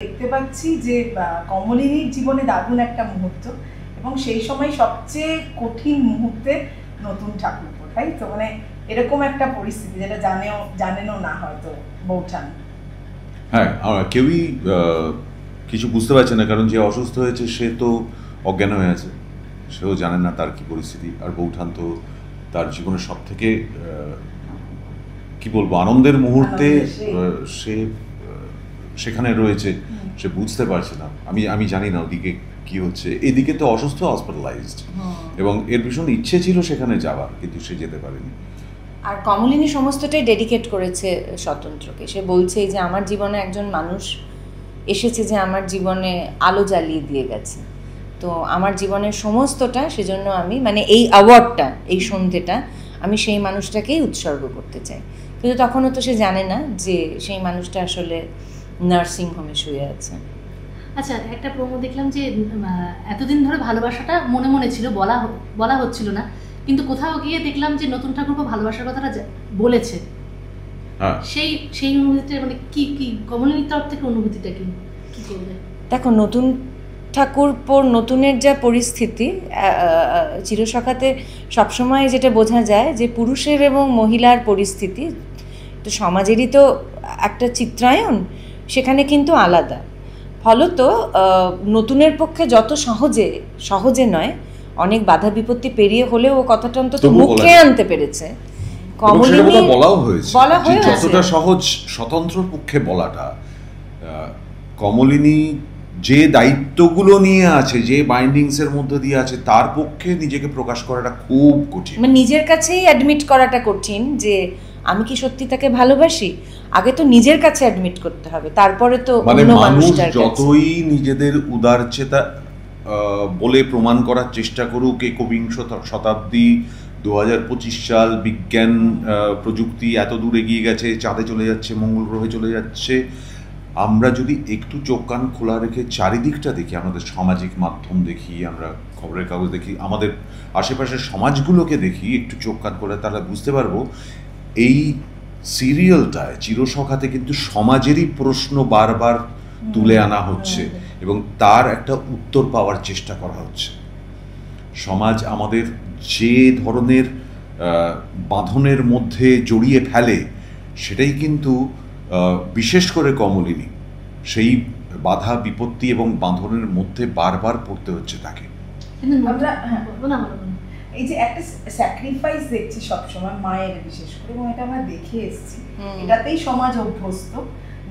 দেখতে পাচ্ছি যে কমলিনীর জীবনে দারুণ একটা মুহূর্ত এবং সেই সময় সবচেয়ে কঠিন মুহূর্তে নতুন ঠাকুরপো, তাই তো? মানে এরকম একটা পরিস্থিতি যেটা জানেনও না হয়তো বৌঠান। হ্যাঁ, কেউই কিছু বুঝতে পারছে না, কারণ যে অসুস্থ হয়েছে সে তো অজ্ঞান হয়ে আছে, সেও জানে না তার কি পরিস্থিতি। আর বৌঠান তো তার জীবনের সব থেকে কি বলবো আনন্দের মুহূর্তে সে সেখানে রয়েছে, সে বুঝতে পারছে না। আমি জানি না ওদিকে কি হচ্ছে, এদিকে তো অসুস্থ, হসপিটালাইজড, এবং এর ভীষণ ইচ্ছে ছিল সেখানে যাওয়ার, কিন্তু সে যেতে পারেনি। আর কমলিনী সমস্তটাই ডেডিকেট করেছে স্বতন্ত্রকে। সে বলছে যে আমার জীবনে একজন মানুষ এসেছে যে আমার জীবনে আলো জ্বালিয়ে দিয়ে গেছে, তো আমার জীবনের সমস্তটা সেজন্য আমি মানে এই অ্যাওয়ার্ডটা, এই সন্ধ্যেটা আমি সেই মানুষটাকেই উৎসর্গ করতে চাই। কিন্তু তখনও তো সে জানে না যে সেই মানুষটা আসলে নার্সিং হোমে শুয়ে আছে। আচ্ছা, একটা প্রোমো দেখলাম যে এতদিন ধরে ভালোবাসাটা মনে মনে ছিল, বলা হচ্ছিল না, কিন্তু কোথাও গিয়ে দেখলাম যে নতুন ঠাকুরপো ভালোবাসার কথাটা বলেছে। সেই অনুভূতিটা মানে কি কমলিনীর তরফ থেকে অনুভূতিটা কি করবে? দেখো, নতুন ঠাকুরপোর নতুনের যা পরিস্থিতি, চিরসখাতে সবসময় যেটা বোঝা যায় যে পুরুষের এবং মহিলার পরিস্থিতি তো সমাজেরই তো একটা চিত্রায়ন, সেখানে কিন্তু আলাদা। ফলত নতুনের পক্ষে যত সহজে নয়, অনেক বাধা বিপত্তি পেরিয়ে হলেও ও কথাটা অন্তত মুখে আনতে পেরেছে। কমলিনী বলা হয়েছে যতটা সহজ স্বতন্ত্র পক্ষে বলাটা, কমলিনী যে দায়িত্বগুলো নিয়ে আছে, যে বাইন্ডিংস এর মধ্যে দিয়ে আছে, তার পক্ষে নিজেকে প্রকাশ করাটা খুব কঠিন। মানে নিজের কাছেই অ্যাডমিট করাটা কঠিন যে আমি কি সত্যি তাকে ভালোবাসি। আগে তো নিজের কাছে অ্যাডমিট করতে হবে, তারপরে তো অন্য মানুষটার কাছে। যতই নিজেদের উদারচেতা বলে প্রমাণ করার চেষ্টা করুক, একবিংশ শতাব্দী 2025 সাল, বিজ্ঞান প্রযুক্তি এত দূর এগিয়ে গেছে, চাঁদে চলে যাচ্ছে, মঙ্গল গ্রহে চলে যাচ্ছে, আমরা যদি একটু চোখ কান খোলা রেখে চারিদিকটা দেখি, আমাদের সামাজিক মাধ্যম দেখি, আমরা খবরের কাগজ দেখি, আমাদের আশেপাশের সমাজগুলোকে দেখি, একটু চোখ কান খোলা, তাহলে বুঝতে পারবো এই সিরিয়ালটায় চিরসখাতে কিন্তু সমাজেরই প্রশ্ন বারবার তুলে আনা হচ্ছে এবং তার একটা উত্তর পাওয়ার চেষ্টা করা হচ্ছে। সমাজ আমাদের যে ধরনের বাঁধনের মধ্যে জড়িয়ে ফেলে, সেটাই কিন্তু বিশেষ করে কমলিনী সেই বাধা বিপত্তি এবং বাঁধনের মধ্যে বারবার পড়তে হচ্ছে তাকে। এই যে একটা স্যাক্রিফাইস দেখছি সবসময় মায়ের, বিশেষ করে, এবং এটা আমরা দেখে এসেছি, এটাতেই সমাজ অভ্যস্ত,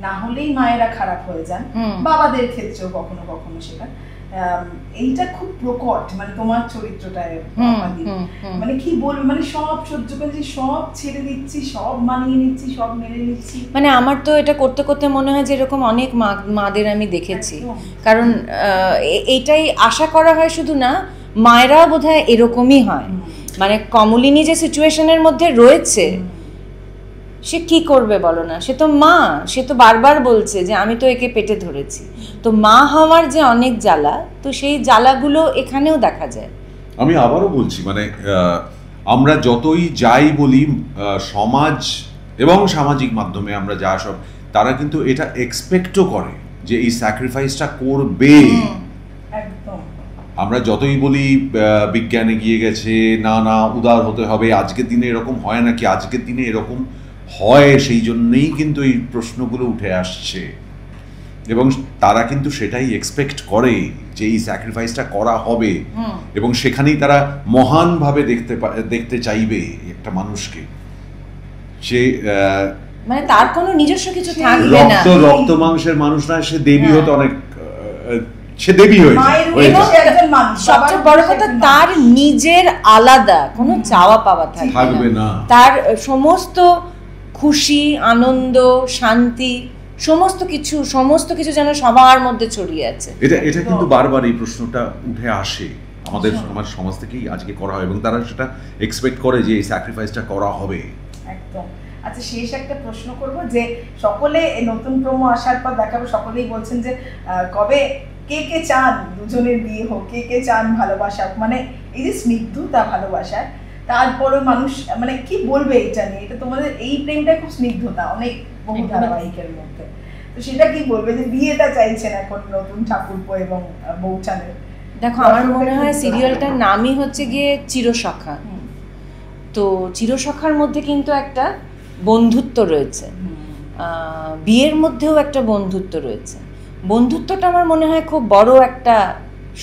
না হলেই মায়েরা খারাপ হয়ে যান, বাবাদের ক্ষেত্রেও কখনো কখনো সেটা। এইটা খুব প্রকট, মানে তোমার চরিত্রটায় মানে কি বলবো, মানে সব সহ্য করছি, সব ছেড়ে দিচ্ছি, সব মানিয়ে নিচ্ছি, সব মেনে নিচ্ছি। মানে আমার তো এটা করতে করতে মনে হয় যে এরকম অনেক মাদের আমি দেখেছি, কারণ এইটাই আশা করা হয় শুধু না, মায়েরাও বোধহয় এরকমই হয়। মানে কমলিনী যে সিচুয়েশনের মধ্যে রয়েছে, সে কি করবে বলো না? সে তো মা, সে তো বারবার বলছে যে আমি তো একে পেটে ধরেছি। তো মা হওয়ার যে অনেক জ্বালা, তো সেই জ্বালাগুলো এখানেও দেখা যায়। আমি আবারও বলছি, মানে আমরা যতই যাই বলি, সমাজ এবং সামাজিক মাধ্যমে আমরা যা সব, তারা কিন্তু এটা এক্সপেক্টও করে যে এই স্যাক্রিফাইসটা করবে। আমরা যতই বলি বিজ্ঞান এগিয়ে গেছে, না উদার হতে হবে, আজকের দিনে এরকম হয় নাকি, আজকের দিনে এরকম হয়, সেই জন্যই কিন্তু এই প্রশ্নগুলো উঠে আসছে এবং তারা কিন্তু সেটাই এক্সপেক্ট করে যে এই স্যাক্রিফাইসটা করা হবে এবং সেখানেই তারা মহানভাবে দেখতে চাইবে একটা মানুষকে। সে মানে তার কোনো নিজস্ব কিছু থাকবে না, রক্ত মাংসের মানুষ না, সে দেবী হতে অনেক, সে দেবী হয়েছে। সবচেয়ে বড় কথা, তার নিজের আলাদা কোনো চাওয়া পাওয়া থাকবে না, তার সমস্ত খুশি, আনন্দ, শান্তি, সমস্ত কিছু যেন সবার মধ্যে ছড়িয়ে আছে। এটা কিন্তু বারবার এই প্রশ্নটা উঠে আসে আমাদের সমাজ থেকেই আজকে করা হয় এবং তারা সেটা এক্সপেক্ট করে যে এই স্যাক্রিফাইসটা করা হবে। একদম। আচ্ছা, শেষ একটা প্রশ্ন করব যে সকলে নতুন প্রোমো আসার পর দেখাবো, সকলেই বলছেন যে কবে কে চান দুজনের বিয়ে হোক, কে চান ভালোবাসা, মানে এই যে স্নিগ্ধতা ভালোবাসার, তারপরে মানুষ মানে কি বলবে এটা নিয়ে? এটা তোমাদের এই প্রেমটা খুব স্নিগ্ধতা, অনেক বহু ধারাবাহিকের মধ্যে, তো তো সেটা কি বলবে যে বিয়েটা চাইছেন এখন নতুন ঠাকুরপো এবং বউচানের? দেখো আমার মনে হয় সিরিয়ালটার নামই হচ্ছে গিয়ে চিরসখা। তো চিরসখার মধ্যে কিন্তু একটা বন্ধুত্ব রয়েছে, বিয়ের মধ্যেও একটা বন্ধুত্ব রয়েছে। বন্ধুত্বটা আমার মনে হয় খুব বড় একটা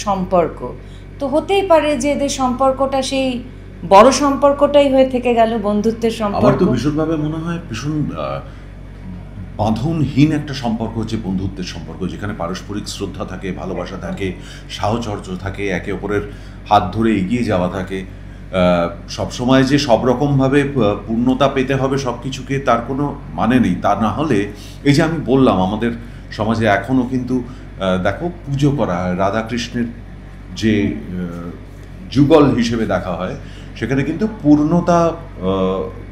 সম্পর্ক। তো হতেই পারে যে এদের সম্পর্কটা সেই বড় সম্পর্কটাই হয়ে থেকে গেল, বন্ধুত্বের সম্পর্ক। আমার তো ভীষণভাবে মনে হয় ভীষণ বাঁধনহীন একটা সম্পর্ক হচ্ছে বন্ধুত্বের সম্পর্ক, যেখানে পারস্পরিক শ্রদ্ধা থাকে, ভালোবাসা থাকে, সাহচর্য থাকে, একে অপরের হাত ধরে এগিয়ে যাওয়া থাকে। সবসময় যে সব রকমভাবে পূর্ণতা পেতে হবে সব কিছুকে, তার কোনো মানে নেই। তা না হলে এই যে আমি বললাম, আমাদের সমাজে এখনও কিন্তু দেখো পুজো করা হয়, রাধাকৃষ্ণের যে যুগল হিসেবে দেখা হয়, সেখানে কিন্তু পূর্ণতা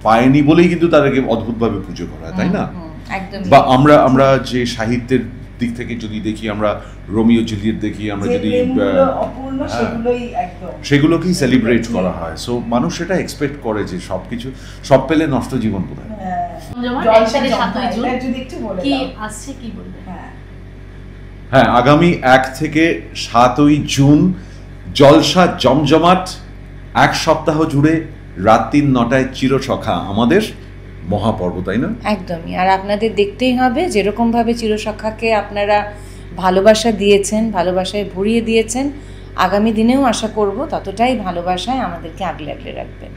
পায়নি বলেই কিন্তু তাদেরকে অদ্ভুতভাবে পুজো করা হয়, তাই না? বা আমরা যে সাহিত্যের দিক থেকে যদি দেখি, আমরা রোমিও জুলিয়েট দেখি, আমরা যদি সেগুলোকেই সেলিব্রেট করা হয়। সো মানুষ সেটা এক্সপেক্ট করে যে সবকিছু সব পেলে নষ্ট জীবন বোধ হয়। হ্যাঁ, আগামী 1 থেকে 7ই জুন জলসা জমজমাট, 1 সপ্তাহ জুড়ে রাত 3-9টায় চিরসখা, আমাদের মহাপর্ব, তাই না? একদমই। আর আপনাদের দেখতেই হবে, যেরকমভাবে চিরসখাকে আপনারা ভালোবাসা দিয়েছেন, ভালোবাসায় ভরিয়ে দিয়েছেন, আগামী দিনেও আশা করব ততটাই ভালোবাসায় আমাদেরকে আগলে আগলে রাখবেন।